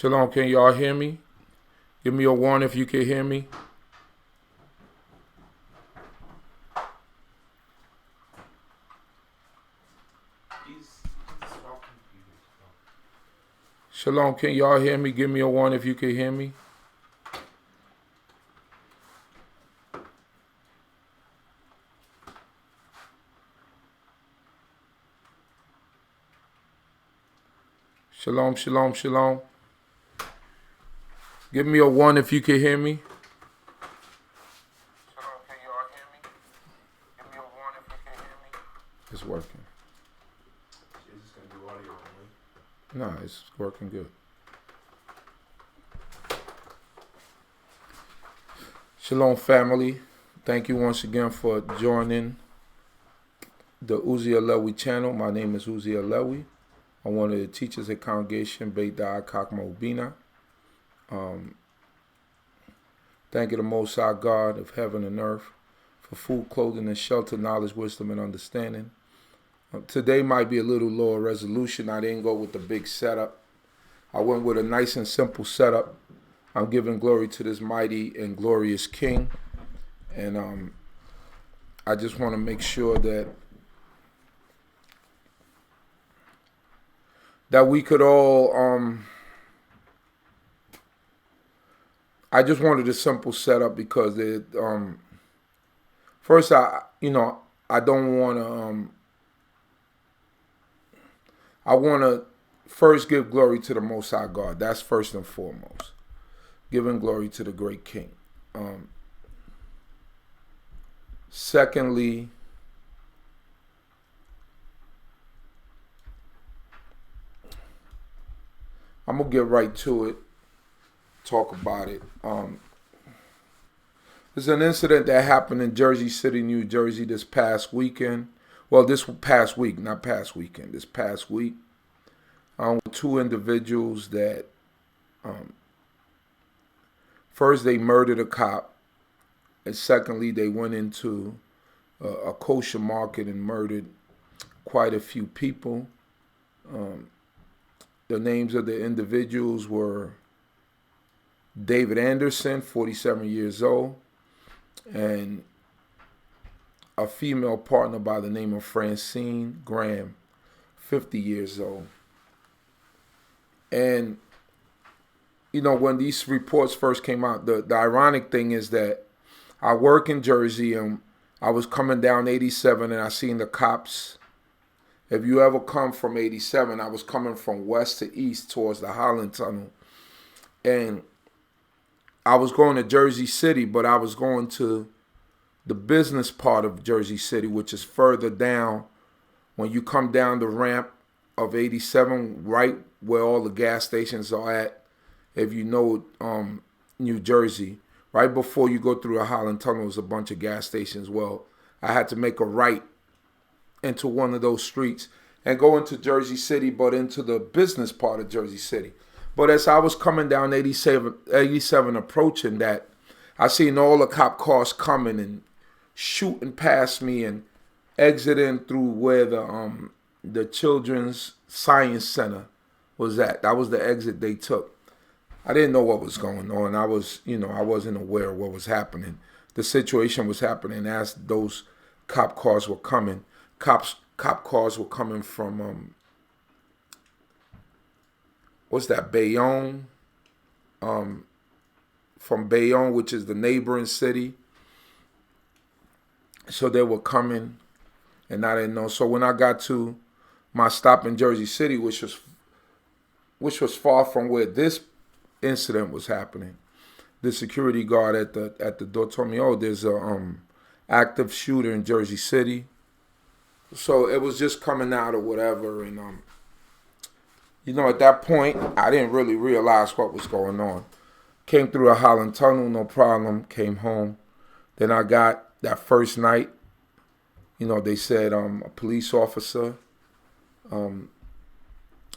Shalom, can y'all hear me? Give me a one if you can hear me. Shalom, can y'all hear me? Give me a one if you can hear me. Shalom, shalom, shalom. Give me a one if you can hear me. Shalom, can y'all hear me? Give me a one if you can hear me. It's working. Is this gonna do audio only? No, it's working good. Shalom, family. Thank you once again for joining the Uzziel Lewi channel. My name is Uzziel Lewi. I'm one of the teachers at Congregation d.c.b. Thank you, the Most High God of heaven and earth, for food, clothing, and shelter, knowledge, wisdom, and understanding. Today might be a little lower resolution. I didn't go with the big setup. I went with a nice and simple setup. I'm giving glory to this mighty and glorious King. And I just want to make sure that we could all, I just wanted a simple setup because first I don't want to, I want to first give glory to the Most High God. That's first and foremost. Giving glory to the great King. Secondly, I'm going to get right to it, talk about it. There's an incident that happened in Jersey City, New Jersey this past weekend. Well, this past week, not past weekend, this past week. Two individuals that, first they murdered a cop, and secondly they went into a kosher market and murdered quite a few people. The names of the individuals were David Anderson, 47 years old, and a female partner by the name of Francine Graham, 50 years old. And, when these reports first came out, the ironic thing is that I work in Jersey and I was coming down 87 and I seen the cops. If you ever come from 87, I was coming from west to east towards the Holland Tunnel. And I was going to Jersey City, but I was going to the business part of Jersey City, which is further down. When you come down the ramp of 87, right where all the gas stations are at, if you know New Jersey, right before you go through the Holland Tunnel is a bunch of gas stations. Well, I had to make a right into one of those streets and go into Jersey City, but into the business part of Jersey City. But as I was coming down 87 approaching that, I seen all the cop cars coming and shooting past me and exiting through where the Children's Science Center was at. That was the exit they took. I didn't know what was going on. I wasn't aware of what was happening. The situation was happening as those cop cars were coming. Cop cars were coming from Bayonne, from Bayonne, which is the neighboring city. So they were coming, and I didn't know. So when I got to my stop in Jersey City, which was far from where this incident was happening, the security guard at the door told me, "Oh, there's a active shooter in Jersey City." So it was just coming out or whatever, and at that point, I didn't really realize what was going on. Came through the Holland Tunnel, no problem. Came home. Then I got that first night. They said a police officer. And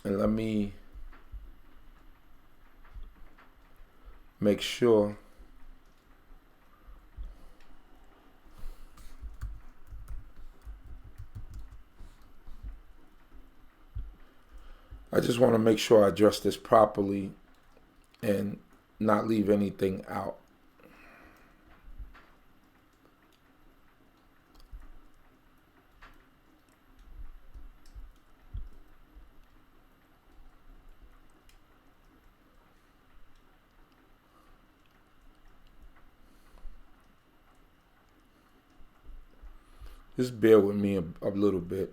let me make sure. I just want to make sure I address this properly and not leave anything out. Just bear with me a little bit.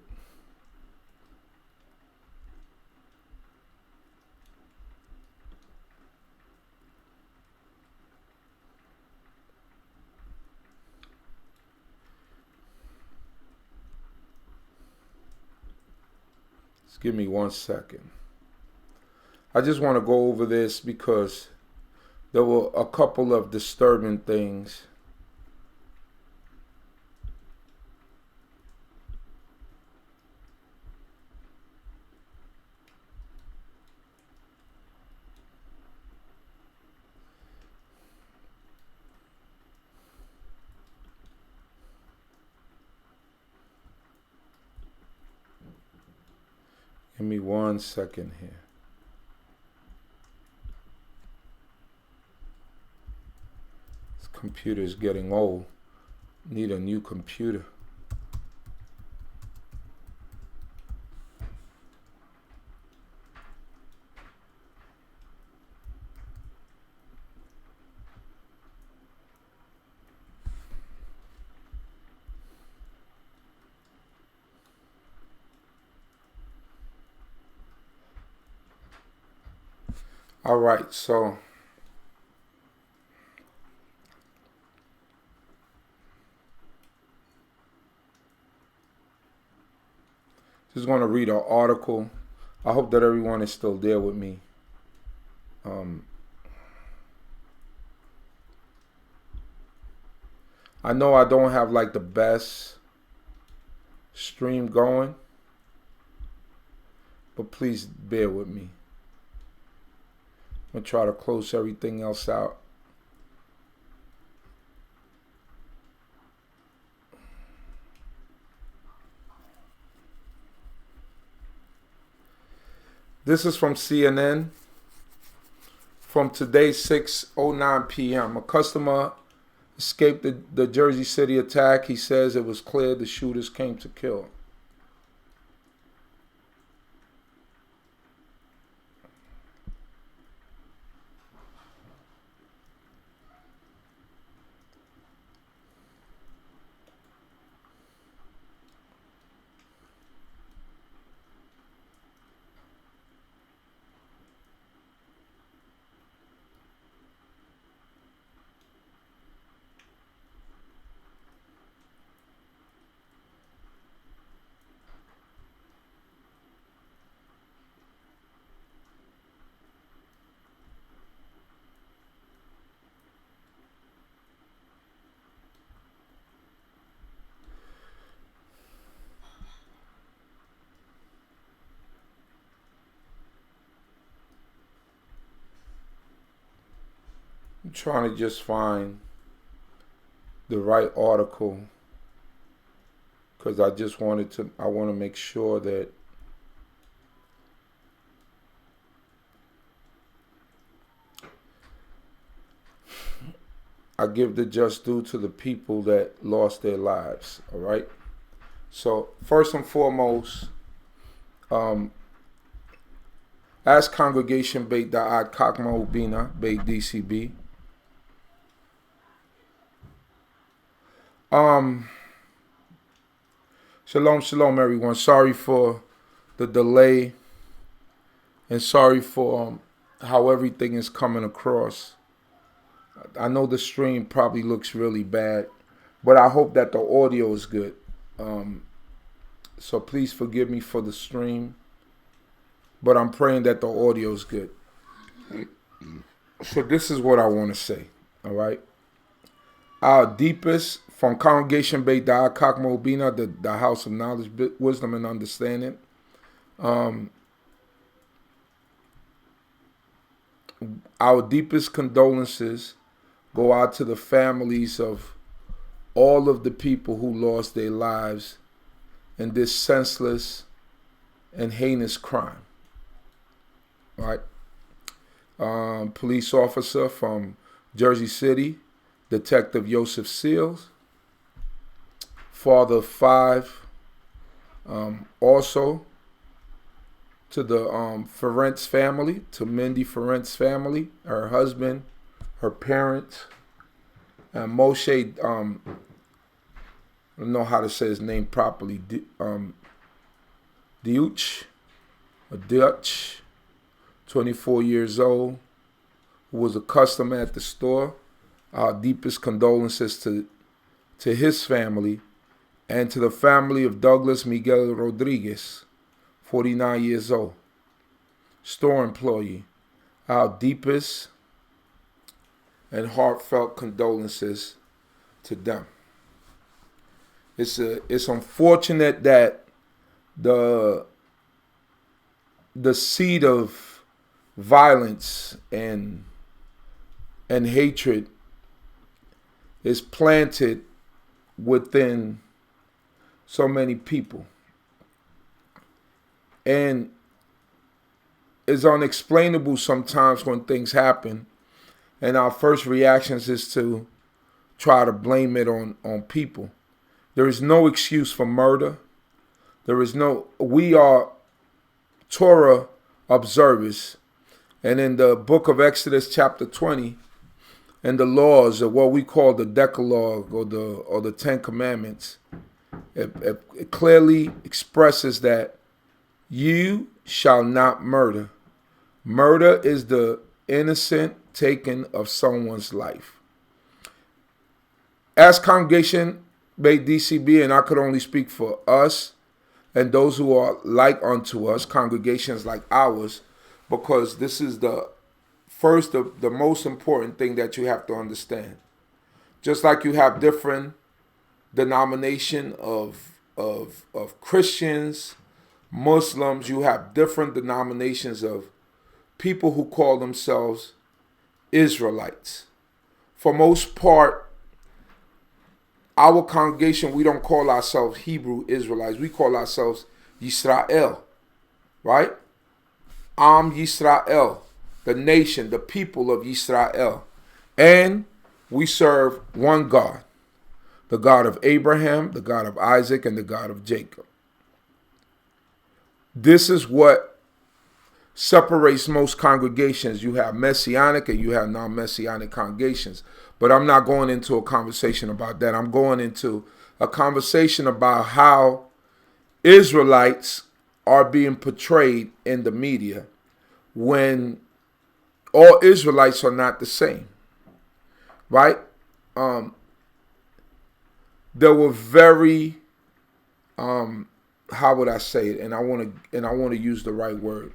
Just give me 1 second. I just want to go over this because there were a couple of disturbing things. Give me 1 second here. This computer is getting old. Need a new computer. All right, so just going to read an article. I hope that everyone is still there with me. I know I don't have like the best stream going, but please bear with me. I'm going to try to close everything else out. This is from CNN from today, 6:09 p.m. A customer escaped the Jersey City attack. He says it was clear the shooters came to kill. I'm trying to just find the right article because I want to make sure that I give the just due to the people that lost their lives. All right. So first and foremost, as Congregation Beit Da'at Kakma Ubina Beit d.c.b. Shalom, shalom, everyone. Sorry for the delay and sorry for how everything is coming across. I know the stream probably looks really bad, but I hope that the audio is good. So please forgive me for the stream, but I'm praying that the audio is good. So this is what I want to say, all right? Our deepest, from Congregation Beit Da'at Kakma Ubina, the house of knowledge, wisdom, and understanding. Our deepest condolences go out to the families of all of the people who lost their lives in this senseless and heinous crime. Right? police officer from Jersey City, Detective Joseph Seals. Father of 5, also to the Ferentz family, to Mindy Ferentz family, her husband, her parents, and Moshe, I don't know how to say his name properly, Deutsch, 24 years old, who was a customer at the store. Our deepest condolences to his family and to the family of Douglas Miguel Rodriguez, 49 years old, store employee. Our deepest and heartfelt condolences to them. It's unfortunate that the seed of violence and hatred is planted within so many people, and it's unexplainable sometimes when things happen, and our first reactions is to try to blame it on people. There is no excuse for murder. We are Torah observers, and in the book of Exodus chapter 20, and the laws of what we call the Decalogue or the Ten Commandments, it clearly expresses that you shall not murder. Murder is the innocent taking of someone's life. As congregation d.c.b, and I could only speak for us and those who are like unto us, congregations like ours, because this is the most important thing that you have to understand. Just like you have different denomination of Christians, Muslims, you have different denominations of people who call themselves Israelites. For most part, our congregation, we don't call ourselves Hebrew Israelites. We call ourselves Yisrael, right? Am Yisrael, the nation, the people of Yisrael. And we serve one God, the God of Abraham, the God of Isaac, and the God of Jacob. This is what separates most congregations. You have Messianic and you have non-Messianic congregations. But I'm not going into a conversation about that. I'm going into a conversation about how Israelites are being portrayed in the media when all Israelites are not the same, right? There were very, how would I say it? And I want to use the right word.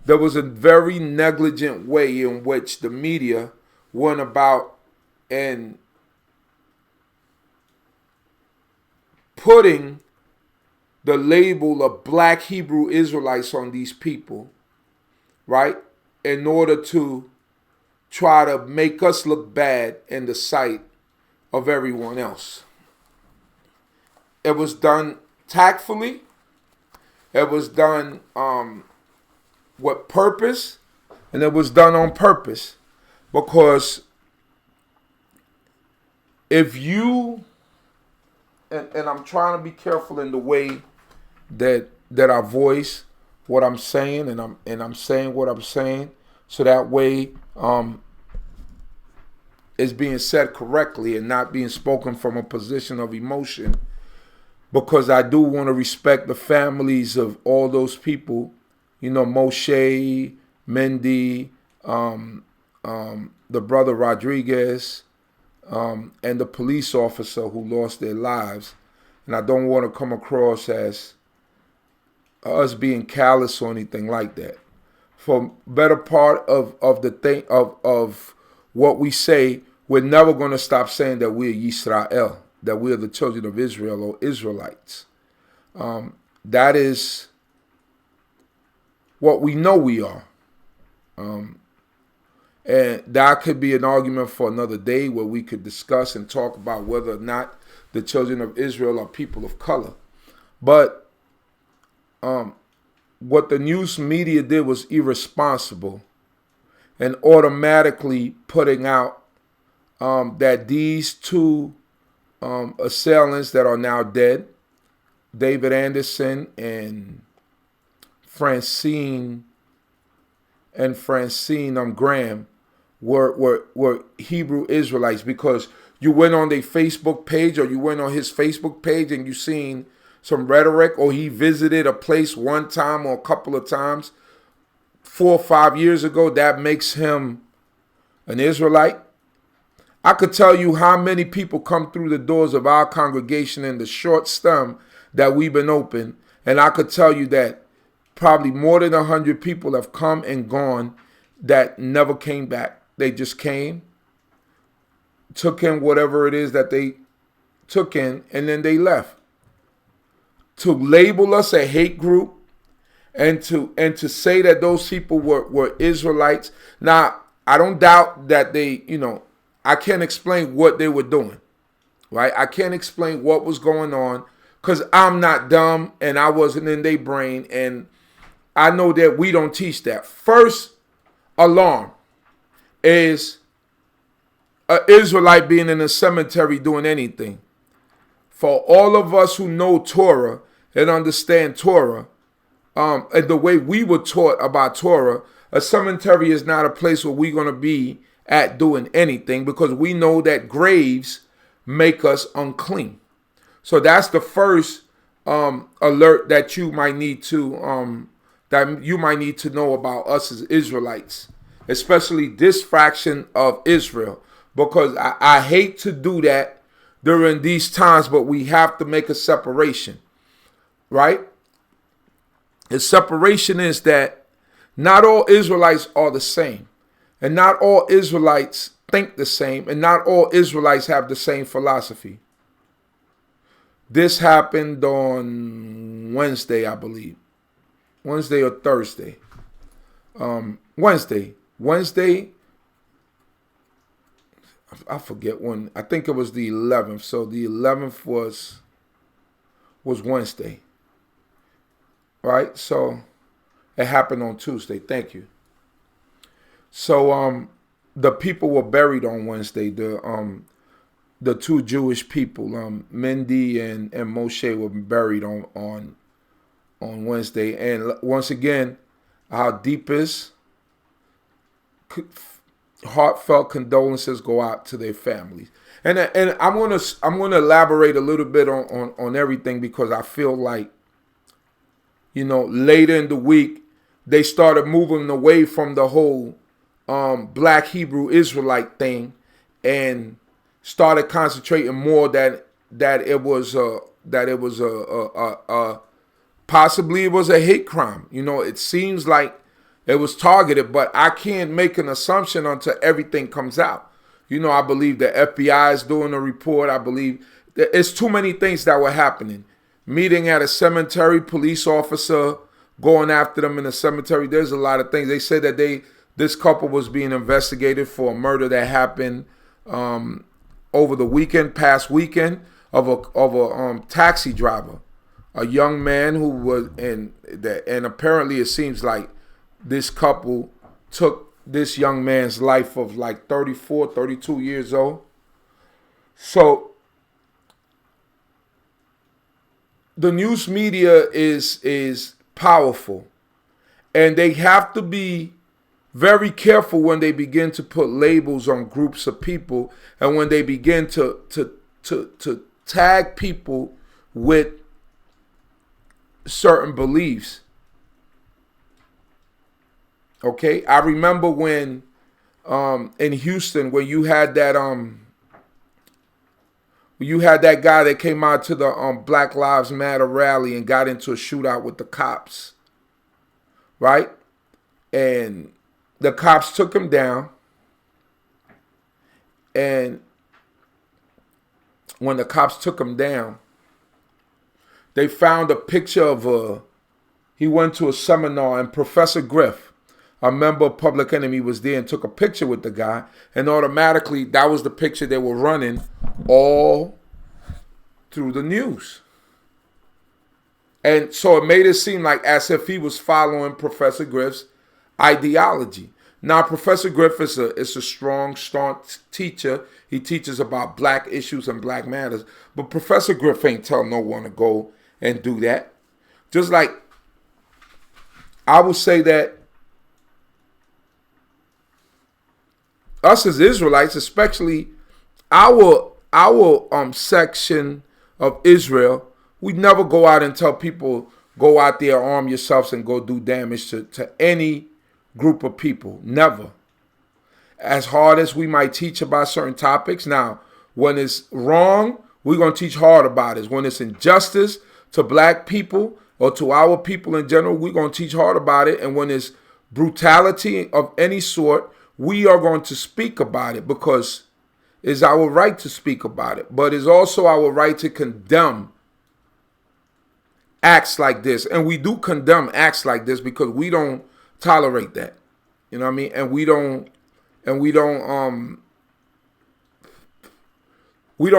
There was a very negligent way in which the media went about and putting the label of Black Hebrew Israelites on these people, right? In order to try to make us look bad in the sight of everyone else. It was done tactfully. It was done with purpose, and it was done on purpose, because if you and I'm trying to be careful in the way that I voice what I'm saying, and I'm saying what I'm saying, so that way it's being said correctly and not being spoken from a position of emotion, because I do want to respect the families of all those people. You know, Moshe, Mendy, the brother Rodriguez, and the police officer who lost their lives. And I don't want to come across as us being callous or anything like that. For better part of the thing of what we say, we're never going to stop saying that we're Yisrael, that we're the children of Israel or Israelites. That is what we know we are. And that could be an argument for another day where we could discuss and talk about whether or not the children of Israel are people of color. But what the news media did was irresponsible and automatically putting out that these two assailants that are now dead, David Anderson and Francine Graham, were Hebrew Israelites, because you went on their Facebook page or you went on his Facebook page and you seen some rhetoric, or he visited a place one time or a couple of times 4 or 5 years ago, that makes him an Israelite. I could tell you how many people come through the doors of our congregation in the short stem that we've been open, and I could tell you that probably more than 100 people have come and gone that never came back. They just came, took in whatever it is that they took in, and then they left. To label us a hate group and to say that those people were Israelites. Now, I don't doubt that they, I can't explain what they were doing, right? I can't explain what was going on because I'm not dumb and I wasn't in their brain, and I know that we don't teach that. First alarm is an Israelite being in a cemetery doing anything. For all of us who know Torah and understand Torah, and the way we were taught about Torah, a cemetery is not a place where we're going to be at doing anything, because we know that graves make us unclean. So that's the first alert that you might need to know about us as Israelites, especially this fraction of Israel, because I hate to do that during these times, but we have to make a separation, right? The separation is that not all Israelites are the same, and not all Israelites think the same, and not all Israelites have the same philosophy. This happened on Wednesday, I believe. Wednesday or Thursday. Wednesday. I forget when. I think it was the 11th. So the 11th was Wednesday. Right? So it happened on Tuesday. Thank you. So the people were buried on Wednesday. The two Jewish people, Mindy and Moshe, were buried on Wednesday. And once again, our deepest heartfelt condolences go out to their families. And I'm gonna elaborate a little bit on everything, because I feel like, later in the week, they started moving away from the whole black Hebrew Israelite thing and started concentrating more that it was possibly it was a hate crime. It seems like it was targeted, but I can't make an assumption until everything comes out. I believe the FBI is doing a report. I believe it's too many things that were happening. Meeting at a cemetery, police officer going after them in a cemetery. There's a lot of things. They said that this couple was being investigated for a murder that happened over the past weekend, of a taxi driver, a young man who was and apparently it seems like this couple took this young man's life of like 34, 32 years old. So the news media is powerful, and they have to be very careful when they begin to put labels on groups of people, and when they begin to tag people with certain beliefs. Okay, I remember when in Houston, when you had that guy that came out to the Black Lives Matter rally and got into a shootout with the cops, right? And the cops took him down, and when the cops took him down, they found a picture of he went to a seminar, and Professor Griff, a member of Public Enemy, was there and took a picture with the guy, and automatically that was the picture they were running all through the news. And so it made it seem like as if he was following Professor Griff's ideology. Now, Professor Griff is a strong, staunch teacher. He teaches about black issues and black matters. But Professor Griff ain't tell no one to go and do that. Just like I would say that us as Israelites, especially our section of Israel, we never go out and tell people, go out there, arm yourselves, and go do damage to any group of people. Never. As hard as we might teach about certain topics, now, when it's wrong, we're going to teach hard about it. When it's injustice to black people or to our people in general, we're going to teach hard about it. And when it's brutality of any sort, we are going to speak about it because it's our right to speak about it. But it's also our right to condemn acts like this. And we do condemn acts like this because we don't tolerate that. You know what I mean? And we don't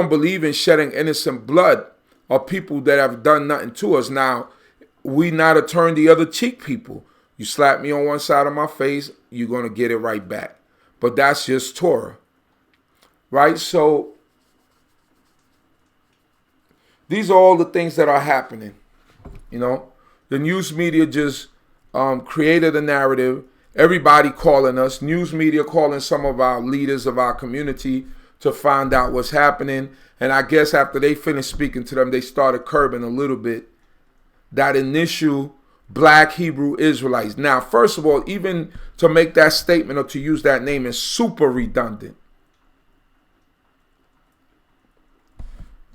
believe in shedding innocent blood of people that have done nothing to us. Now, we not a turn the other cheek people. You slap me on one side of my face, you're going to get it right back. But that's just Torah. Right? So these are all the things that are happening. You know, the news media just created a narrative. Everybody calling us, news media calling some of our leaders of our community to find out what's happening. And I guess after they finished speaking to them, they started curbing a little bit that initial black Hebrew Israelites. Now, first of all, even to make that statement or to use that name is super redundant.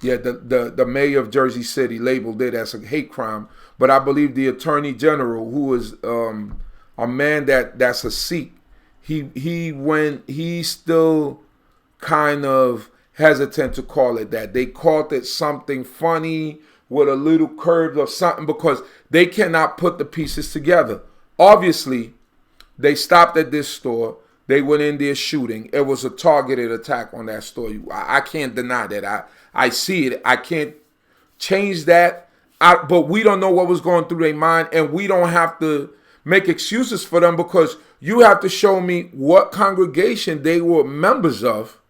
Yeah, the mayor of Jersey City labeled it as a hate crime. But I believe the attorney general, who is a man that's a Sikh, he's still kind of hesitant to call it that. They called it something funny with a little curve or something because they cannot put the pieces together. Obviously, they stopped at this store. They went in there shooting. It was a targeted attack on that store. I can't deny that. I see it. I can't change that. But we don't know what was going through their mind, and we don't have to make excuses for them because you have to show me what congregation they were members of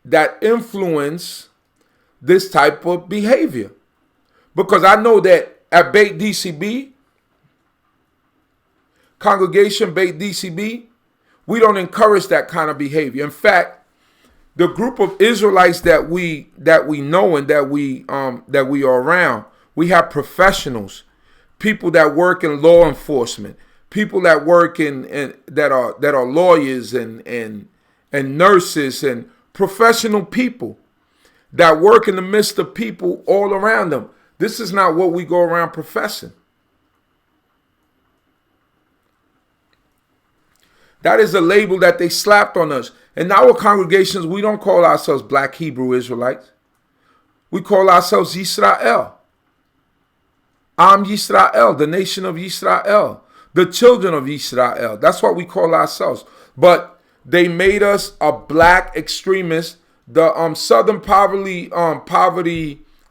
that influence this type of behavior. Because I know that at d.c.b, congregation d.c.b, we don't encourage that kind of behavior. In fact, the group of Israelites that we know and that we are around, we have professionals, people that work in law enforcement, people that work in that are lawyers and nurses and professional people that work in the midst of people all around them. This is not what we go around professing. That is a label that they slapped on us. In our congregations, we don't call ourselves black Hebrew Israelites. We call ourselves Yisrael. Am Yisrael, the nation of Yisrael, the children of Yisrael. That's what we call ourselves. But they made us a black extremist. The Southern Poverty,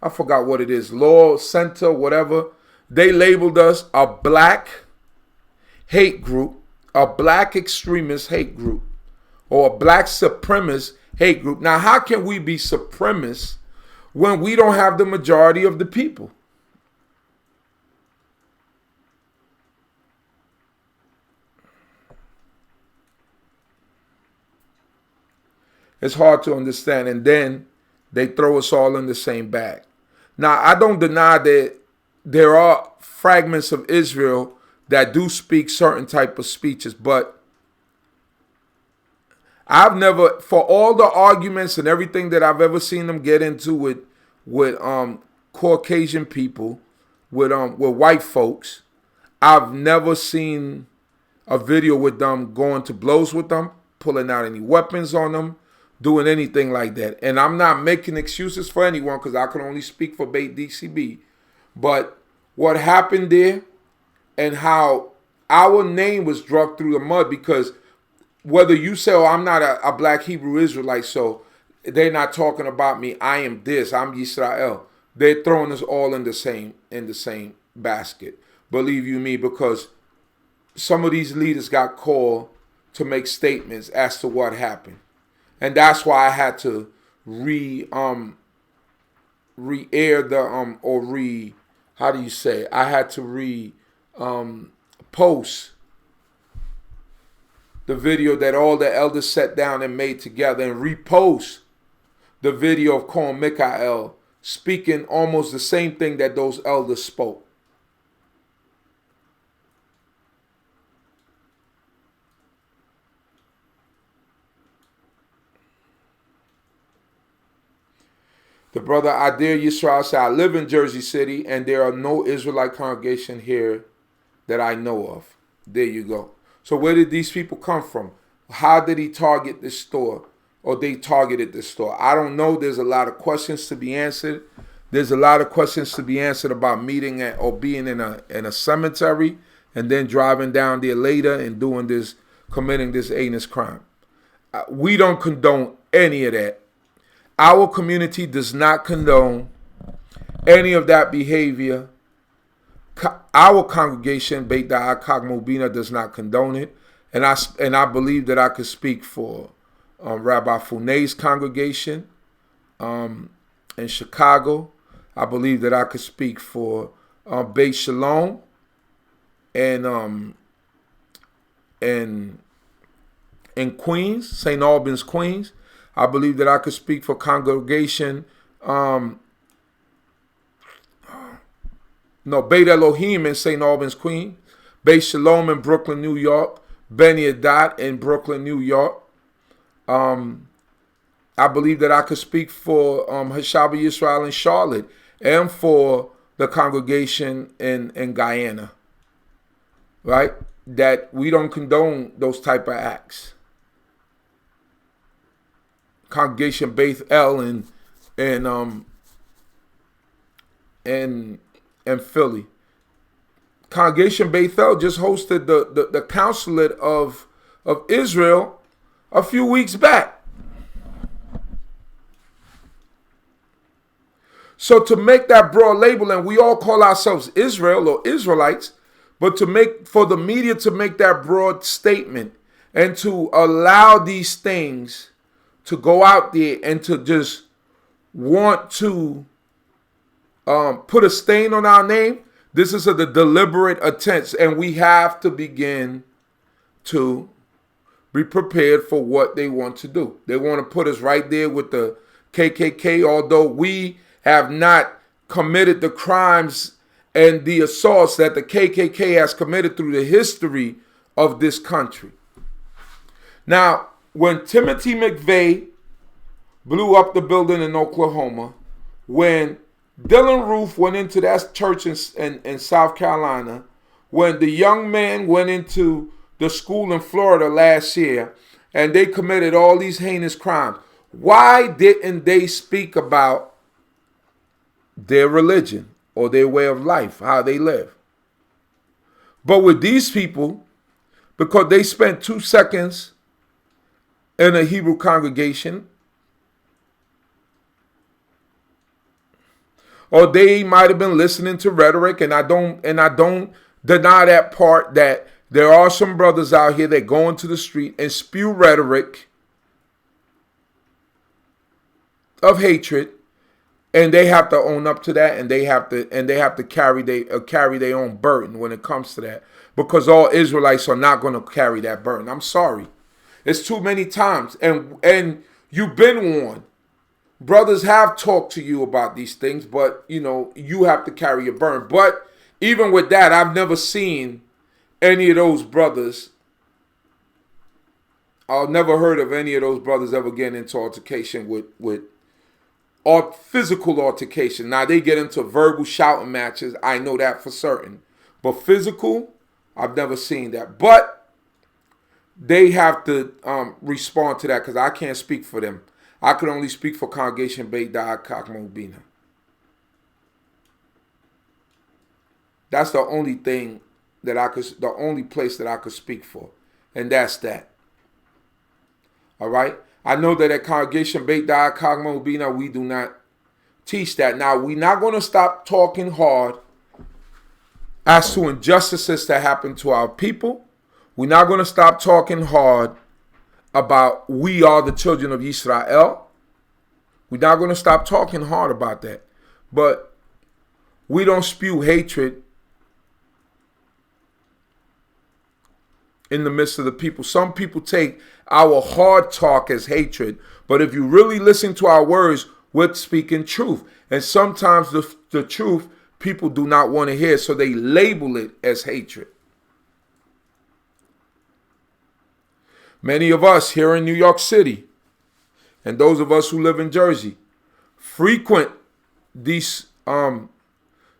I forgot what it is, Law Center, whatever. They labeled us a black hate group, a black extremist hate group, or a black supremacist hate group. Now, how can we be supremacists when we don't have the majority of the people? It's hard to understand. And then they throw us all in the same bag. Now, I don't deny that there are fragments of Israel that do speak certain type of speeches, but I've never, for all the arguments and everything that I've ever seen them get into with Caucasian people, with white folks, I've never seen a video with them going to blows with them, pulling out any weapons on them, doing anything like that. And I'm not making excuses for anyone because I can only speak for d.c.b. But what happened there and how our name was dragged through the mud, because whether you say, oh, I'm not a black Hebrew Israelite, so they're not talking about me, I am this, I'm Yisrael. they're throwing us all in the same basket. Believe you me, because some of these leaders got called to make statements as to what happened. And that's why I had to re-air the how do you say? I had to post the video that all the elders sat down and made together, and repost the video of Kohen Mikael speaking almost the same thing that those elders spoke. The brother Adir Yisrael said, I live in Jersey City and there are no Israelite congregation here that I know of. There you go. So where did these people come from? How did he target this store? Or they targeted this store? I don't know. There's a lot of questions to be answered. There's a lot of questions to be answered about meeting at, or being in a cemetery and then driving down there later and doing this, committing this heinous crime. We don't condone any of that. Our community does not condone any of that behavior. Our congregation, Beit Da'akak Mubina, does not condone it. And I believe that I could speak for Rabbi Funay's congregation in Chicago. I believe that I could speak for Beit Shalom and in Queens, St. Albans, Queens. I believe that I could speak for congregation, Beit Elohim in St. Albans, Queens, Beit Shalom in Brooklyn, New York, Beni Adat in Brooklyn, New York. I believe that I could speak for Hashabah Yisrael in Charlotte and for the congregation in Guyana, right? That we don't condone those type of acts. Congregation Beth El in Philly. Congregation Beth El just hosted the consulate of Israel a few weeks back. So to make that broad label, and we all call ourselves Israel or Israelites, but for the media to make that broad statement and to allow these things to go out there and to just want to put a stain on our name, this is the deliberate attempt, and we have to begin to be prepared for what they want to do. They want to put us right there with the KKK, although we have not committed the crimes and the assaults that the KKK has committed through the history of this country. Now, when Timothy McVeigh blew up the building in Oklahoma, when Dylan Roof went into that church in South Carolina, when the young man went into the school in Florida last year, and they committed all these heinous crimes, why didn't they speak about their religion or their way of life, how they live? But with these people, because they spent 2 seconds in a Hebrew congregation, or they might have been listening to rhetoric, and I don't deny that part, that there are some brothers out here that go into the street and spew rhetoric of hatred, and they have to own up to that, and they have to carry their own burden when it comes to that, because all Israelites are not going to carry that burden. I'm sorry, it's too many times, and you've been warned. Brothers have talked to you about these things, but you have to carry your burden. But even with that, I've never seen any of those brothers. I've never heard of any of those brothers ever getting into altercation with physical altercation. Now they get into verbal shouting matches. I know that for certain, but physical, I've never seen that. But they have to respond to that, because I can't speak for them. I could only speak for Congregation Beit Da'akak Mubina. That's the only thing that the only place that I could speak for, and that's that. All right. I know that at Congregation Beit Da'akak Mubina, we do not teach that. Now, we're not going to stop talking hard as to injustices that happen to our people. We're not going to stop talking hard about we are the children of Israel. We're not going to stop talking hard about that. But we don't spew hatred in the midst of the people. Some people take our hard talk as hatred, but if you really listen to our words, we're speaking truth. And sometimes the truth people do not want to hear, so they label it as hatred. Many of us here in New York City, and those of us who live in Jersey, frequent these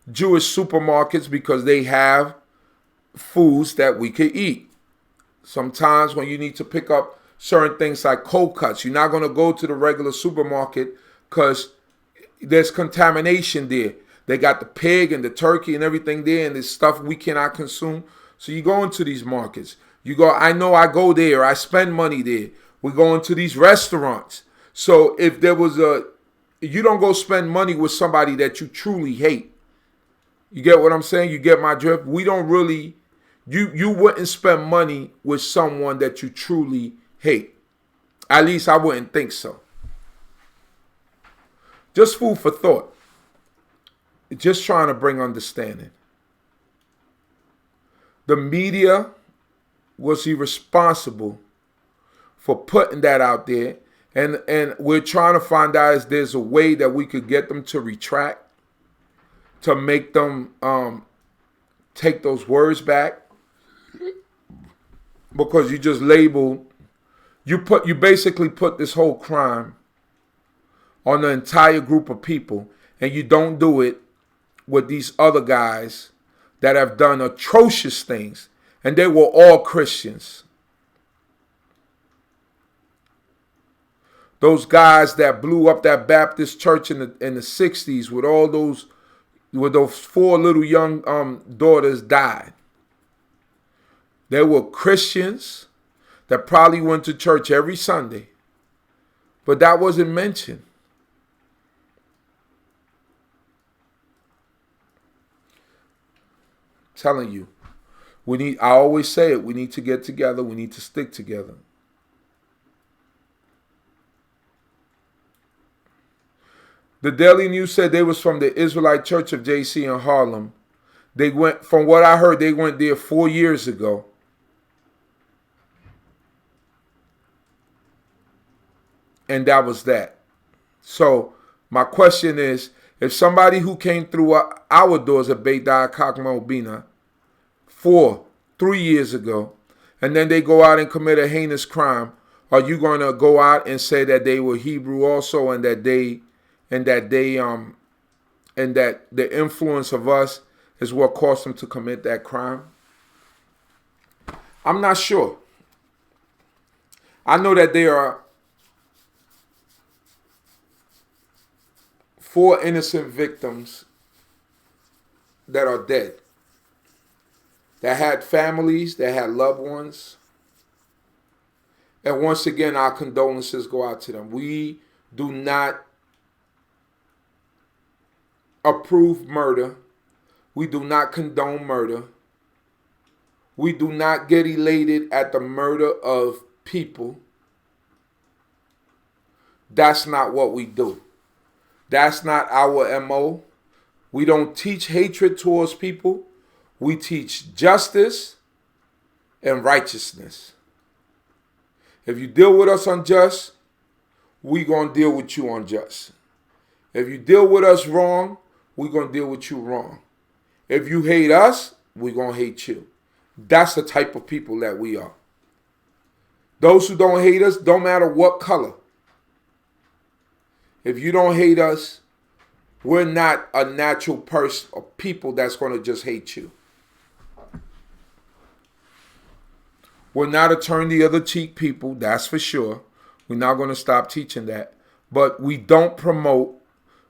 Jewish supermarkets because they have foods that we could eat. Sometimes when you need to pick up certain things like cold cuts, you're not going to go to the regular supermarket because there's contamination there. They got the pig and the turkey and everything there, and there's stuff we cannot consume. So you go into these markets. You go, I know I go there. I spend money there. We go into these restaurants. So if there was you don't go spend money with somebody that you truly hate. You get what I'm saying? You get my drift? We don't really, you wouldn't spend money with someone that you truly hate. At least I wouldn't think so. Just food for thought. Just trying to bring understanding. The media was irresponsible for putting that out there. And we're trying to find out if there's a way that we could get them to retract, to make them take those words back. Because you just labeled, you basically put this whole crime on the entire group of people, and you don't do it with these other guys that have done atrocious things, and they were all Christians. Those guys that blew up that Baptist church in the 60s with all those, with those 4 little young daughters died. They were Christians that probably went to church every Sunday, but that wasn't mentioned. Telling you, I always say it, we need to get together, we need to stick together. The Daily News said they was from the Israelite Church of D.C. in Harlem. They went, from what I heard, they went there 4 years ago. And that was that. So my question is, if somebody who came through our doors at Beit Kakma Obina 3 years ago, and then they go out and commit a heinous crime, are you going to go out and say that they were Hebrew also, and that the influence of us is what caused them to commit that crime? I'm not sure. I know that there are 4 innocent victims that are dead, that had families, that had loved ones. And once again, our condolences go out to them. We do not approve murder. We do not condone murder. We do not get elated at the murder of people. That's not what we do. That's not our MO. We don't teach hatred towards people. We teach justice and righteousness. If you deal with us unjust, we're going to deal with you unjust. If you deal with us wrong, we're going to deal with you wrong. If you hate us, we're going to hate you. That's the type of people that we are. Those who don't hate us, don't matter what color. If you don't hate us, we're not a natural person or people that's going to just hate you. We're not a turn the other cheek people, that's for sure. We're not going to stop teaching that. But we don't promote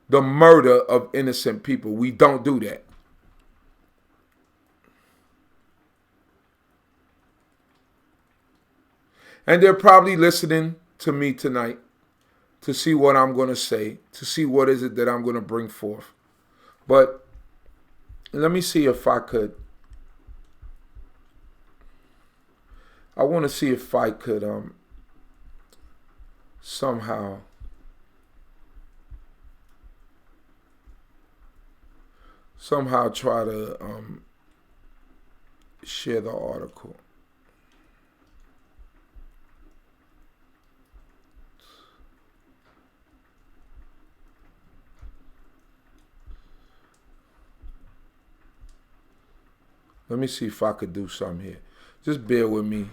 the murder of innocent people. We don't do that. And they're probably listening to me tonight, to see what I'm going to say, to see what is it that I'm going to bring forth. But let me see if I could. I want to see if I could somehow try to share the article. Let me see if I could do something here. Just bear with me.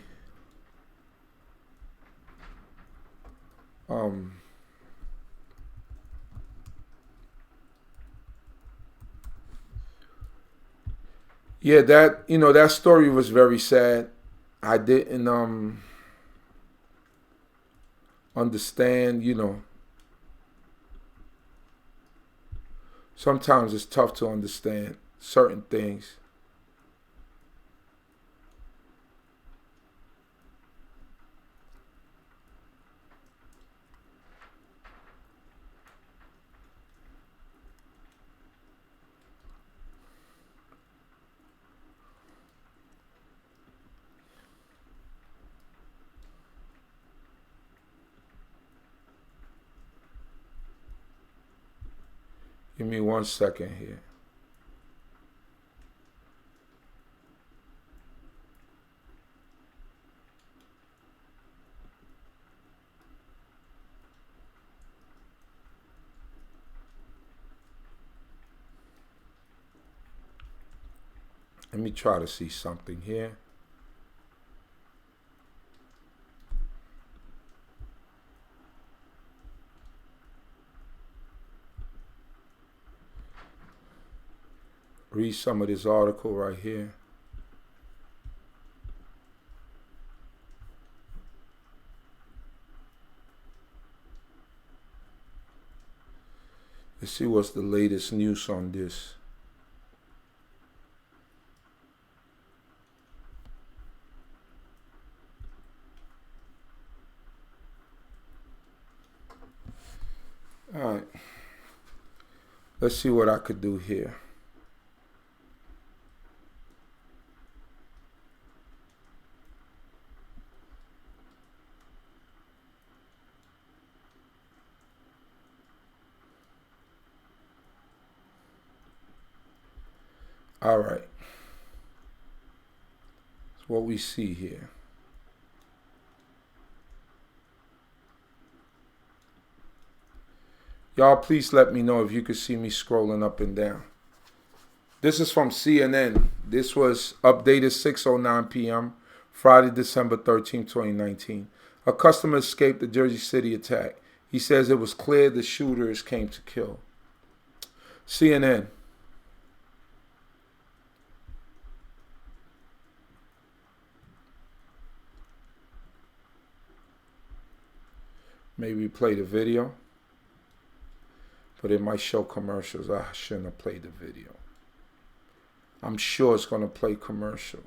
Yeah, that story was very sad. I didn't understand, sometimes it's tough to understand certain things. Give me 1 second here. Let me try to see something here. Read some of this article right here. Let's see what's the latest news on this. All right. Let's see what I could do here. All right. That's what we see here. Y'all, please let me know if you could see me scrolling up and down. This is from CNN. This was updated 6:09 p.m., Friday, December 13, 2019. A customer escaped the Jersey City attack. He says it was clear the shooters came to kill. CNN. Maybe play the video, but it might show commercials. I shouldn't have played the video. I'm sure it's going to play commercials.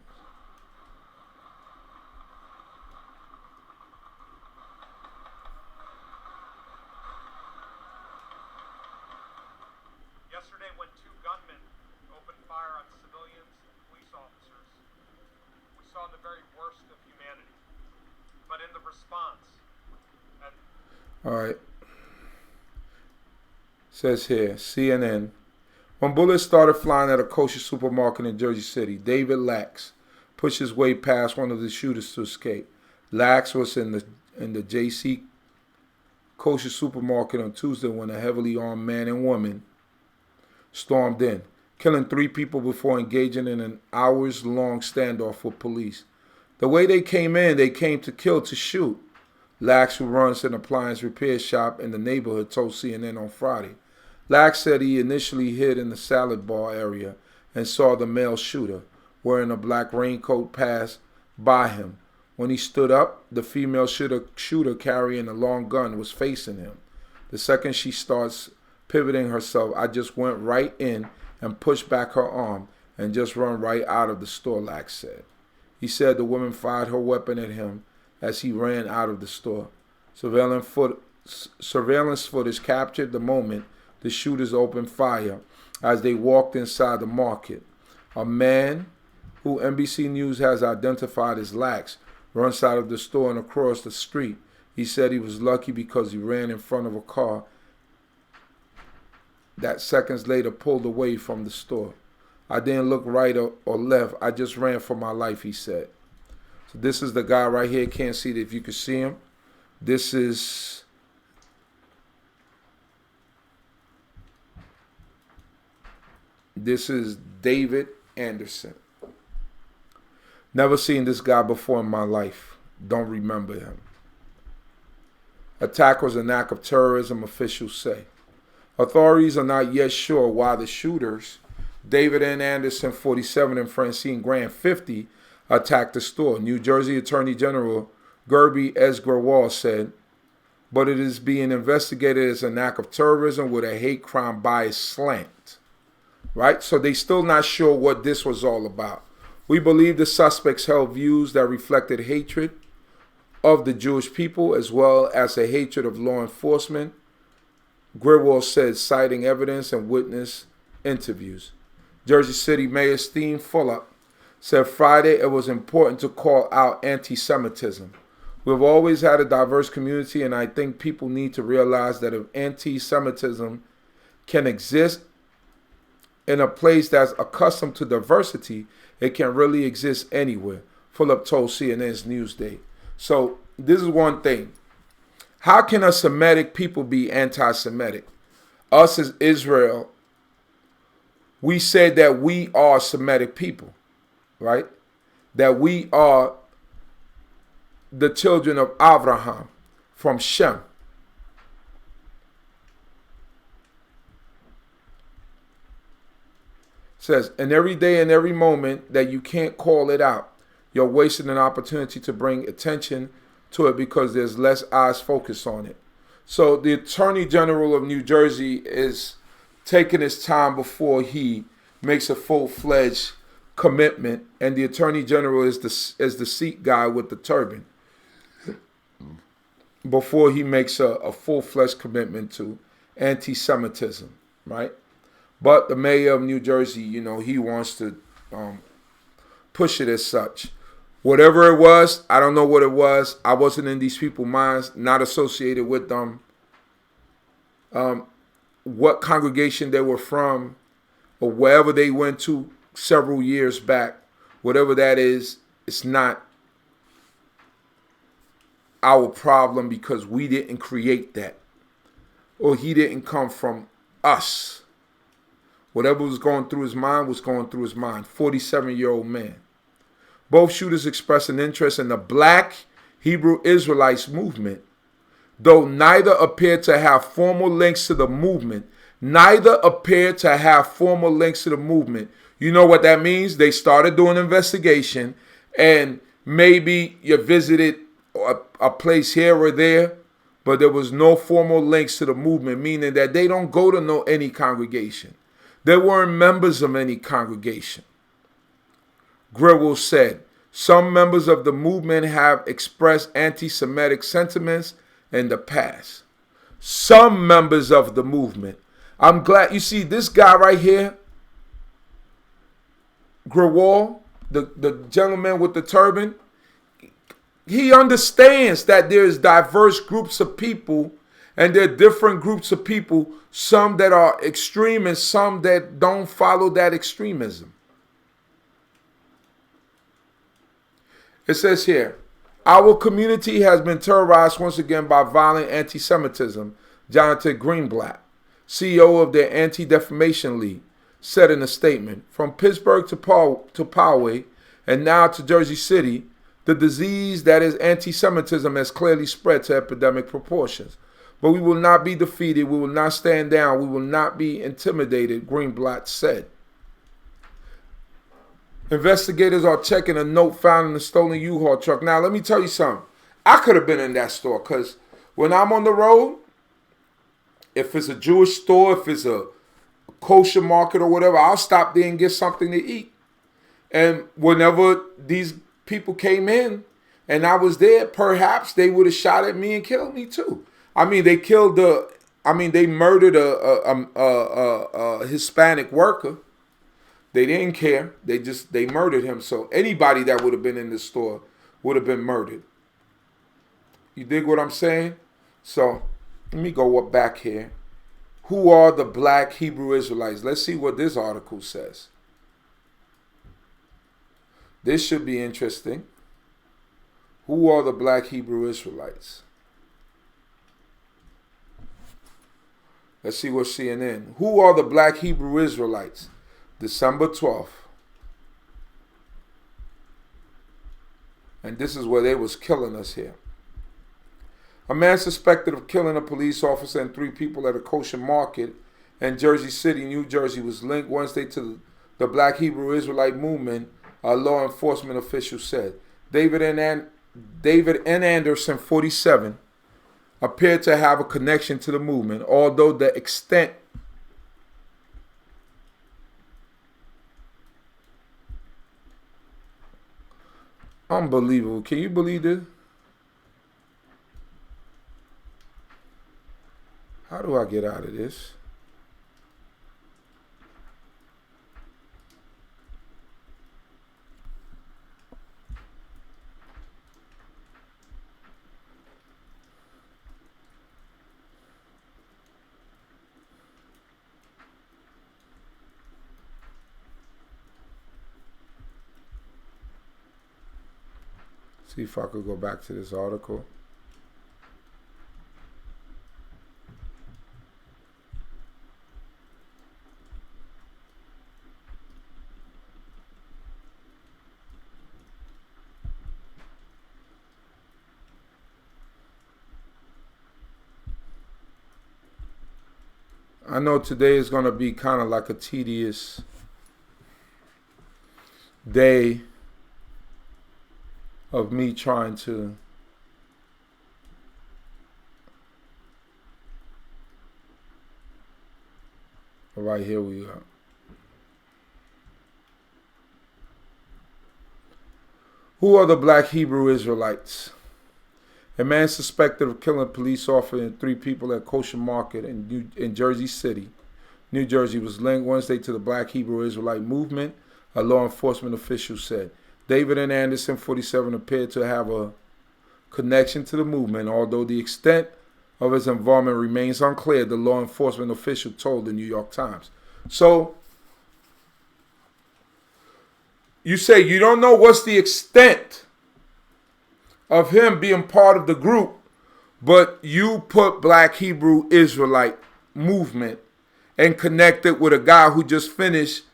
Yesterday, when two gunmen opened fire on civilians and police officers, we saw the very worst of humanity. But in the response, all right. Says here, CNN. When bullets started flying at a kosher supermarket in Jersey City, David Lax pushed his way past one of the shooters to escape. Lax was in the d.c.b kosher supermarket on Tuesday when a heavily armed man and woman stormed in, killing 3 people before engaging in an hours-long standoff with police. The way they came in, they came to kill, to shoot. Lax, who runs an appliance repair shop in the neighborhood, told CNN on Friday. Lax said he initially hid in the salad bar area and saw the male shooter, wearing a black raincoat, pass by him. When he stood up, the female shooter carrying a long gun was facing him. The second she starts pivoting herself, I just went right in and pushed back her arm and just run right out of the store, Lax said. He said the woman fired her weapon at him as he ran out of the store. Surveillance Surveillance footage captured the moment the shooters opened fire as they walked inside the market. A man, who NBC News has identified as Lax, runs out of the store and across the street. He said he was lucky because he ran in front of a car that seconds later pulled away from the store. I didn't look right or left. I just ran for my life, he said. So this is the guy right here. Can't see it if you can see him. This is David Anderson. Never seen this guy before in my life. Don't remember him. Attack was an act of terrorism, officials say. Authorities are not yet sure why the shooters, David N. Anderson, 47, and Francine Grant, 50, attacked the store. New Jersey Attorney General Gerby Esgrawal said, but it is being investigated as an act of terrorism with a hate crime bias slant. Right? So they still not sure what this was all about. We believe the suspects held views that reflected hatred of the Jewish people as well as a hatred of law enforcement, Grewal said, citing evidence and witness interviews. Jersey City Mayor Steve Fulop said Friday it was important to call out anti-Semitism. We've always had a diverse community, and I think people need to realize that if anti-Semitism can exist in a place that's accustomed to diversity, it can really exist anywhere, Fulop told CNN's Newsday. So this is one thing. How can a Semitic people be anti-Semitic? Us as Israel, we said that we are Semitic people, right? That we are the children of Abraham from Shem. It says, and every day and every moment that you can't call it out, you're wasting an opportunity to bring attention to it because there's less eyes focused on it. So the Attorney General of New Jersey is taking his time before he makes a full-fledged commitment, and the Attorney General is the Sikh guy with the turban, before he makes a full-fledged commitment to anti-Semitism, right? But the mayor of New Jersey, he wants to push it as such. Whatever it was, I don't know what it was. I wasn't in these people's minds, not associated with them. What congregation they were from, or wherever they went to several years back, whatever that is, it's not our problem because we didn't create that. Or he didn't come from us. Whatever was going through his mind was going through his mind. 47-year-old man. Both shooters expressed an interest in the Black Hebrew Israelites movement, though neither appeared to have formal links to the movement. You know what that means? They started doing an investigation, and maybe you visited a place here or there, but there was no formal links to the movement, meaning that they don't go to any congregation. They weren't members of any congregation. Grewal said, some members of the movement have expressed anti-Semitic sentiments in the past. Some members of the movement. I'm glad, you see this guy right here, Grewal, the gentleman with the turban, he understands that there's diverse groups of people, and there are different groups of people, some that are extreme and some that don't follow that extremism. It says here, our community has been terrorized once again by violent anti-Semitism, Jonathan Greenblatt, CEO of the Anti-Defamation League, said in a statement. From Pittsburgh to Poway and now to Jersey City, the disease that is anti-Semitism has clearly spread to epidemic proportions. But we will not be defeated. We will not stand down. We will not be intimidated, Greenblatt said. Investigators are checking a note found in the stolen U-Haul truck. Now, let me tell you something. I could have been in that store because when I'm on the road, if it's a Jewish store, if it's a kosher market or whatever, I'll stop there and get something to eat. And whenever these people came in and I was there, perhaps they would have shot at me and killed me too. I mean, they killed they murdered a Hispanic worker. They didn't care. They murdered him. So anybody that would have been in the store would have been murdered. You dig what I'm saying? So let me go up back here. Who are the black Hebrew Israelites? Let's see what this article says. This should be interesting. Who are the black Hebrew Israelites? Let's see what CNN. Who are the black Hebrew Israelites? December 12th. And this is where they was killing us here. A man suspected of killing a police officer and 3 people at a kosher market in Jersey City, New Jersey, was linked Wednesday to the Black Hebrew Israelite movement, a law enforcement official said. David N. Anderson, 47, appeared to have a connection to the movement, although the extent unbelievable. Can you believe this? How do I get out of this? See if I could go back to this article. I know today is going to be kind of like a tedious day of me trying to right here we are. Who are the black Hebrew Israelites? A man suspected of killing a police officer and 3 people at kosher market in Jersey City, New Jersey, was linked Wednesday to the Black Hebrew Israelite movement, a law enforcement official said. David N. Anderson, 47, appeared to have a connection to the movement, although the extent of his involvement remains unclear, the law enforcement official told the New York Times. So, you say you don't know what's the extent of him being part of the group, but you put Black Hebrew Israelite movement and connect it with a guy who just finished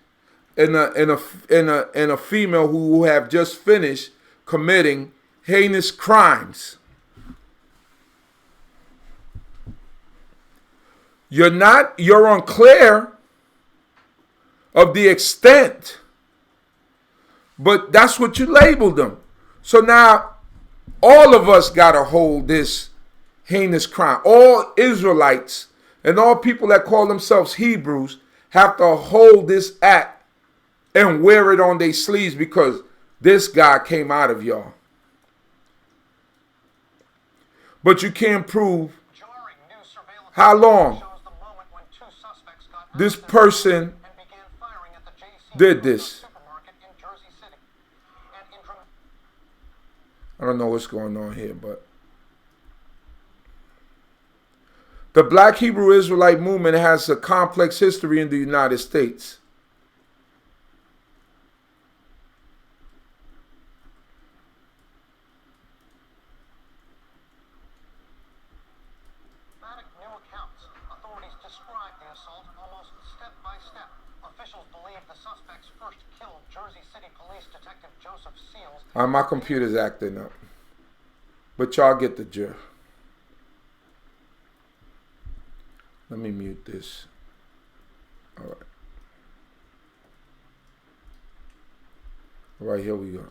in a female who have just finished committing heinous crimes. You're unclear of the extent, but that's what you labeled them. So now all of us got to hold this heinous crime. All Israelites and all people that call themselves Hebrews have to hold this act and wear it on their sleeves because this guy came out of y'all. But you can't prove how long this person did this. I don't know what's going on here, but the Black Hebrew Israelite movement has a complex history in the United States. New accounts. Authorities describe the assault almost step by step. Officials believe the suspects first killed Jersey City Police Detective Joseph Seals. My computer's acting up, but y'all get the drift. Let me mute this. All right. All right, here we go.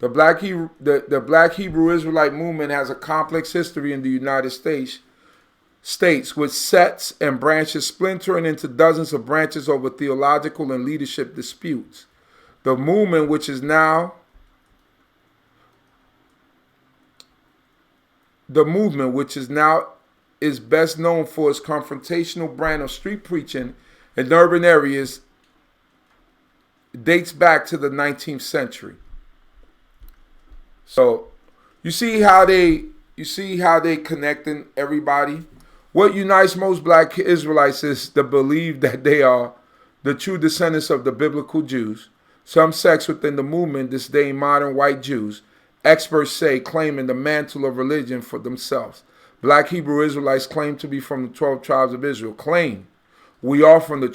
The Black Hebrew Israelite movement has a complex history in the United States, with sects and branches splintering into dozens of branches over theological and leadership disputes. The movement, which is now the movement, which is best known for its confrontational brand of street preaching in urban areas, dates back to the 19th century. So you see how they connecting everybody. What unites most black Israelites is the belief that they are the true descendants of the biblical Jews. Some sects within the movement disdain modern white Jews, experts say, claiming the mantle of religion for themselves. Black Hebrew Israelites claim to be from the 12 tribes of Israel. Claim we are from the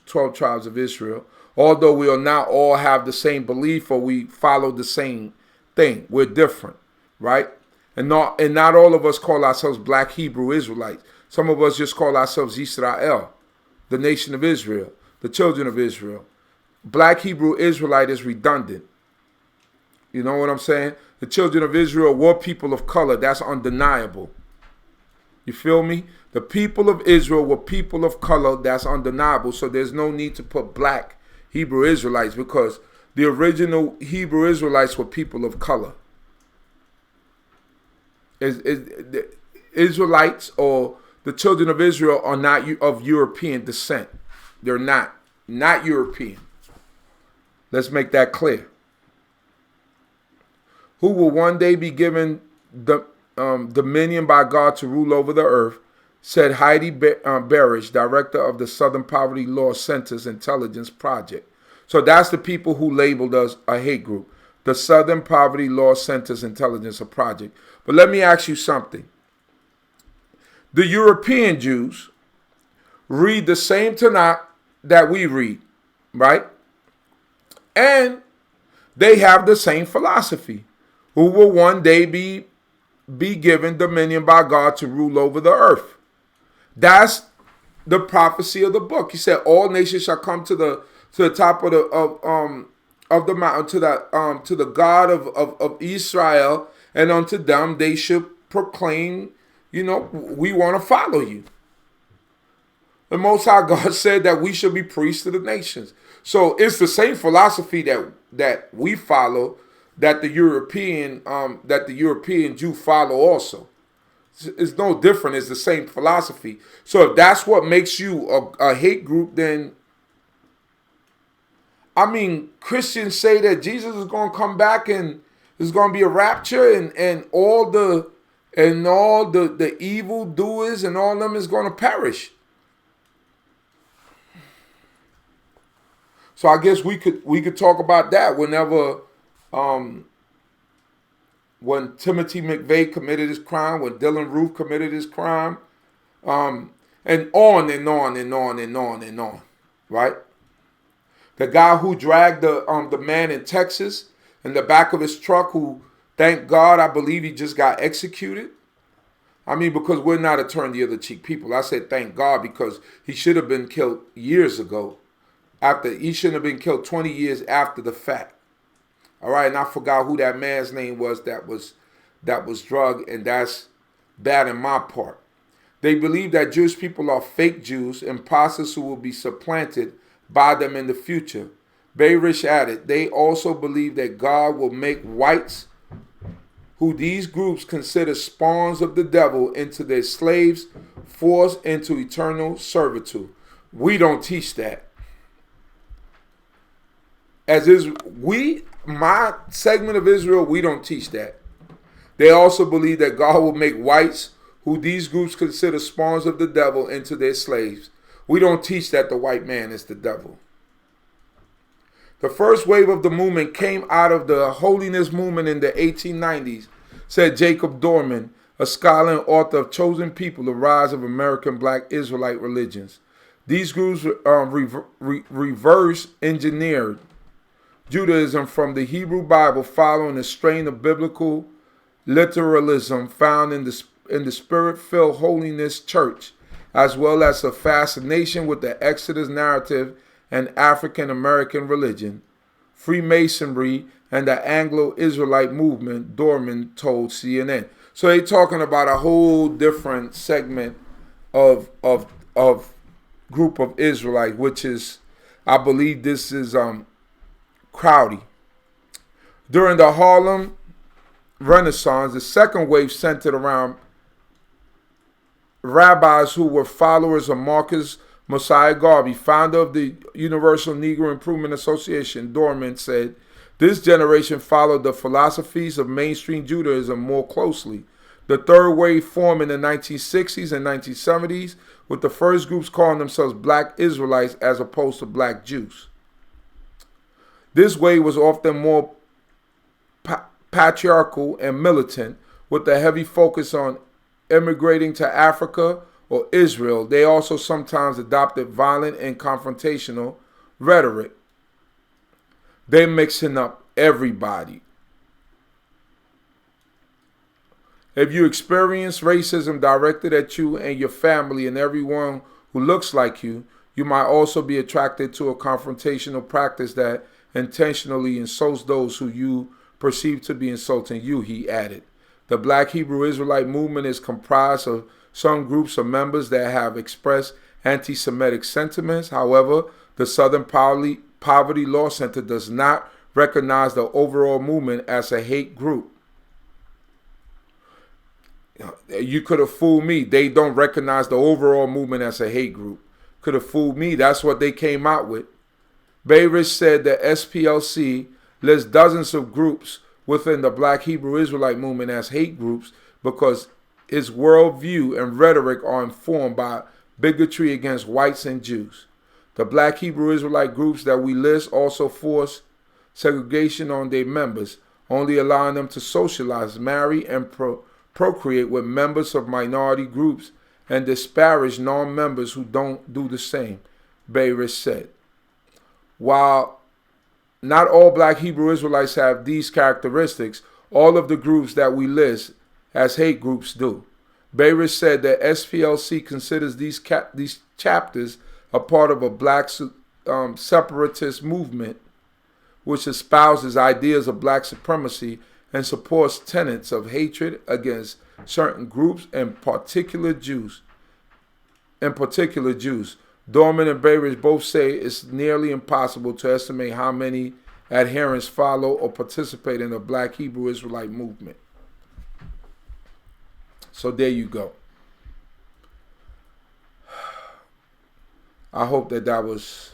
12 tribes of Israel, although we will not all have the same belief or we follow the same thing. We're different, right? And not all of us call ourselves Black Hebrew Israelites. Some of us just call ourselves Israel, the nation of Israel, the children of Israel. Black Hebrew Israelite is redundant. You know what I'm saying? The children of Israel were people of color. That's undeniable. You feel me? The people of Israel were people of color. That's undeniable. So there's no need to put Black Hebrew Israelites because the original Hebrew Israelites were people of color. The Israelites or the children of Israel are not of European descent. They're not European. Let's make that clear. Who will one day be given the dominion by God to rule over the earth, said Heidi Barish, director of the Southern Poverty Law Center's Intelligence Project. So that's the people who labeled us a hate group, the Southern Poverty Law Center's Intelligence Project. But let me ask you something. The European Jews read the same Tanakh that we read, right? And they have the same philosophy. Who will one day be given dominion by God to rule over the earth. That's the prophecy of the book. He said, "All nations shall come to the top of the mountain to the God of Israel, and unto them they should proclaim, we want to follow you." The Most High God said that we should be priests to the nations. So it's the same philosophy that we follow, that the European Jew follow also. It's no different. It's the same philosophy. So if that's what makes you a hate group, then Christians say that Jesus is going to come back and there's going to be a rapture and all the evil doers and all of them is going to perish. So I guess we could talk about that whenever when Timothy McVeigh committed his crime, when Dylan Roof committed his crime, and on and on and on and on and on, right? The guy who dragged the man in Texas in the back of his truck, who, thank God, I believe he just got executed. Because we're not a turn the other cheek people. I said thank God because he should have been killed years ago. He shouldn't have been killed 20 years after the fact. All right, and I forgot who that man's name was that was drugged, and that's bad in my part. They believe that Jewish people are fake Jews, imposters who will be supplanted by them in the future. Bayrish added, they also believe that God will make whites, who these groups consider spawns of the devil, into their slaves, forced into eternal servitude. We don't teach that. My segment of Israel, we don't teach that. They also believe that God will make whites, who these groups consider spawns of the devil, into their slaves. We don't teach that the white man is the devil. The first wave of the movement came out of the holiness movement in the 1890s, said Jacob Dorman, a scholar and author of Chosen People, The Rise of American Black Israelite Religions. These groups reverse engineered Judaism from the Hebrew Bible, following a strain of biblical literalism found in the spirit-filled holiness church, as well as a fascination with the Exodus narrative and African American religion, Freemasonry, and the Anglo-Israelite movement, Dorman told CNN. So they're talking about a whole different segment of group of Israelites, which is, I believe this is Crowdy. During the Harlem Renaissance. The second wave centered around rabbis who were followers of Marcus Mosiah Garvey, founder of the Universal Negro Improvement Association. Dorman said, this generation followed the philosophies of mainstream Judaism more closely. The third wave formed in the 1960s and 1970s, with the first groups calling themselves Black Israelites as opposed to Black Jews. This wave was often more patriarchal and militant, with a heavy focus on immigrating to Africa or Israel. They also sometimes adopted violent and confrontational rhetoric. They're mixing up everybody. If you experience racism directed at you and your family and everyone who looks like you might also be attracted to a confrontational practice that intentionally insults those who you perceive to be insulting you, he added. The Black Hebrew Israelite movement is comprised of some groups of members that have expressed anti-Semitic sentiments. However, the Southern Poverty Law Center does not recognize the overall movement as a hate group. You could have fooled me. They don't recognize the overall movement as a hate group. Could have fooled me. That's what they came out with. Bayrish said that SPLC lists dozens of groups within the Black Hebrew Israelite movement as hate groups because its worldview and rhetoric are informed by bigotry against whites and Jews. The Black Hebrew Israelite groups that we list also force segregation on their members, only allowing them to socialize, marry, and procreate with members of minority groups and disparage non-members who don't do the same, Bayrish said. While not all Black Hebrew Israelites have these characteristics, all of the groups that we list as hate groups do. Bayrish said that SPLC considers these chapters a part of a Black separatist movement which espouses ideas of Black supremacy and supports tenets of hatred against certain groups, in particular Jews. Dorman and Bayrish both say it's nearly impossible to estimate how many adherents follow or participate in the Black Hebrew Israelite movement. So there you go. I hope that was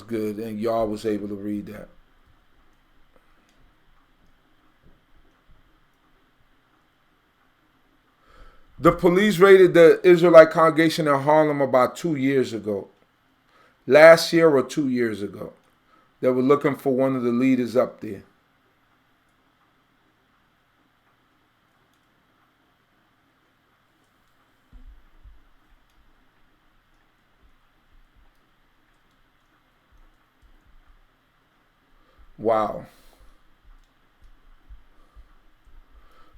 good and y'all was able to read that. The police raided the Israelite congregation in Harlem about 2 years ago. Last year or 2 years ago. They were looking for one of the leaders up there. Wow.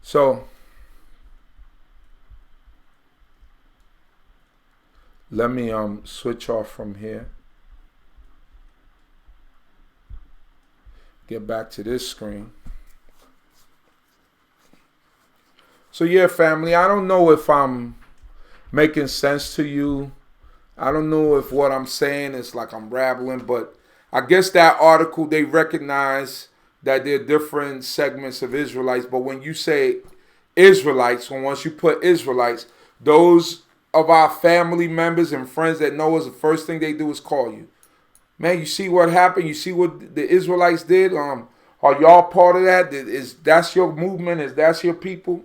So, let me switch off from here. Get back to this screen. So yeah, family, I don't know if I'm making sense to you. I don't know if what I'm saying is like I'm rambling, but I guess that article, they recognize that there are different segments of Israelites. But when you say Israelites, once you put Israelites, those of our family members and friends that know us, the first thing they do is call you. Man, you see what happened? You see what the Israelites did? Are y'all part of that? That's your movement? That's your people?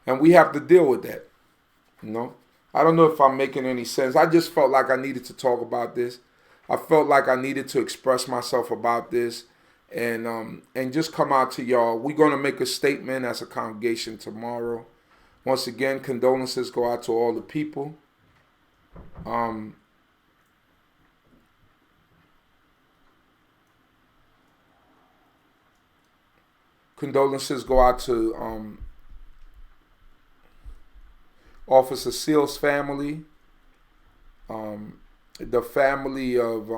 And we have to deal with that. You know? I don't know if I'm making any sense. I just felt like I needed to talk about this. I felt like I needed to express myself about this and just come out to y'all. We're going to make a statement as a congregation tomorrow. Once again, condolences go out to all the people. Condolences go out to Officer Seal's family, the family of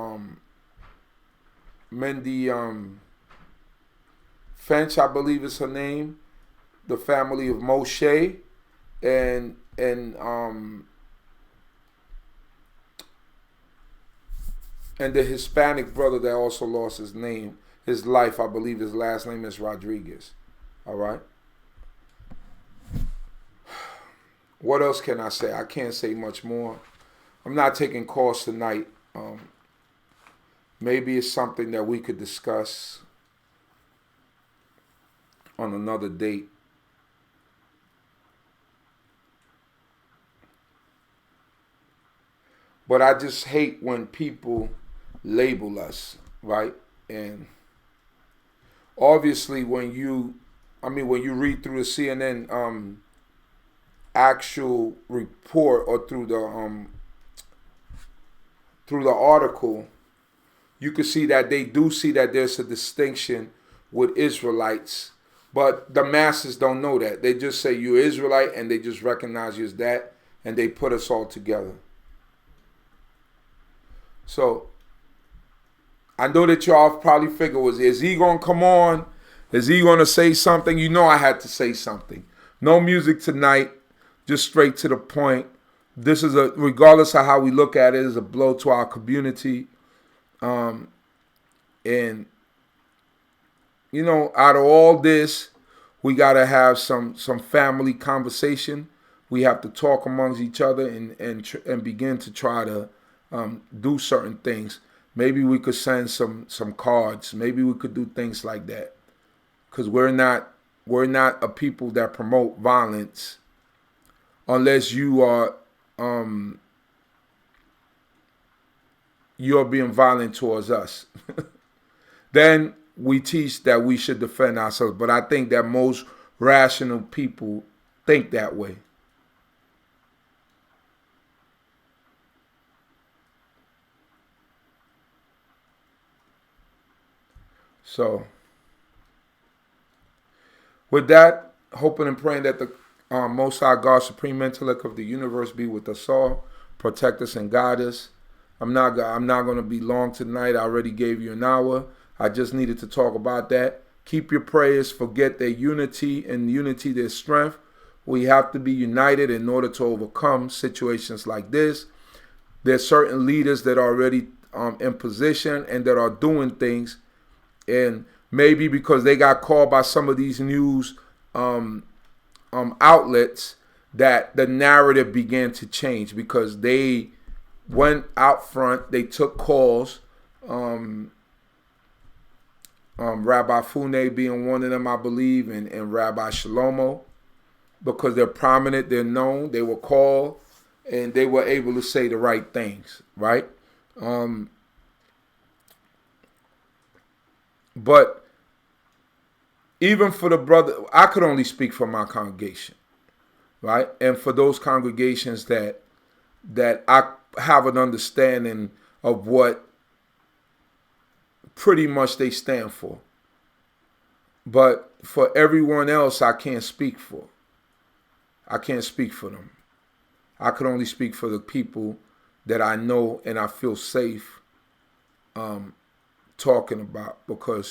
Mindy Finch, I believe is her name, the family of Moshe, and the Hispanic brother that also lost his name. his life. I believe his last name is Rodriguez. All right. What else can I say? I can't say much more. I'm not taking calls tonight. Maybe it's something that we could discuss on another date. But I just hate when people label us, right? And obviously when you read through the CNN actual report or through the article, you can see that they do see that there's a distinction with Israelites, but the masses don't know that. They just say you're Israelite and they just recognize you as that, and they put us all together. So I know that y'all probably figure, is he going to come on? Is he going to say something? You know I had to say something. No music tonight, just straight to the point. This is regardless of how we look at it, is a blow to our community. And, you know, out of all this, we got to have some family conversation. We have to talk amongst each other and begin to try to do certain things. Maybe we could send some cards. Maybe we could do things like that. Because we're not a people that promote violence unless you are you're being violent towards us. Then we teach that we should defend ourselves. But I think that most rational people think that way. So, with that, hoping and praying that the Most High God, Supreme Intellect of the universe, be with us all, protect us and guide us. I'm not going to be long tonight. I already gave you an hour. I just needed to talk about that. Keep your prayers. Forget their unity, and unity their strength. We have to be united in order to overcome situations like this. There's certain leaders that are already in position and that are doing things, and maybe because they got called by some of these news outlets, that the narrative began to change because they went out front. They took calls. Rabbi Fune being one of them, I believe, and Rabbi Shalomo, because they're prominent, they're known, they were called, and they were able to say the right things, right? But even for the brother, I could only speak for my congregation, right? And for those congregations that I have an understanding of what pretty much they stand for. But for everyone else, I can't speak for. I can't speak for them. I could only speak for the people that I know and I feel safe talking about, because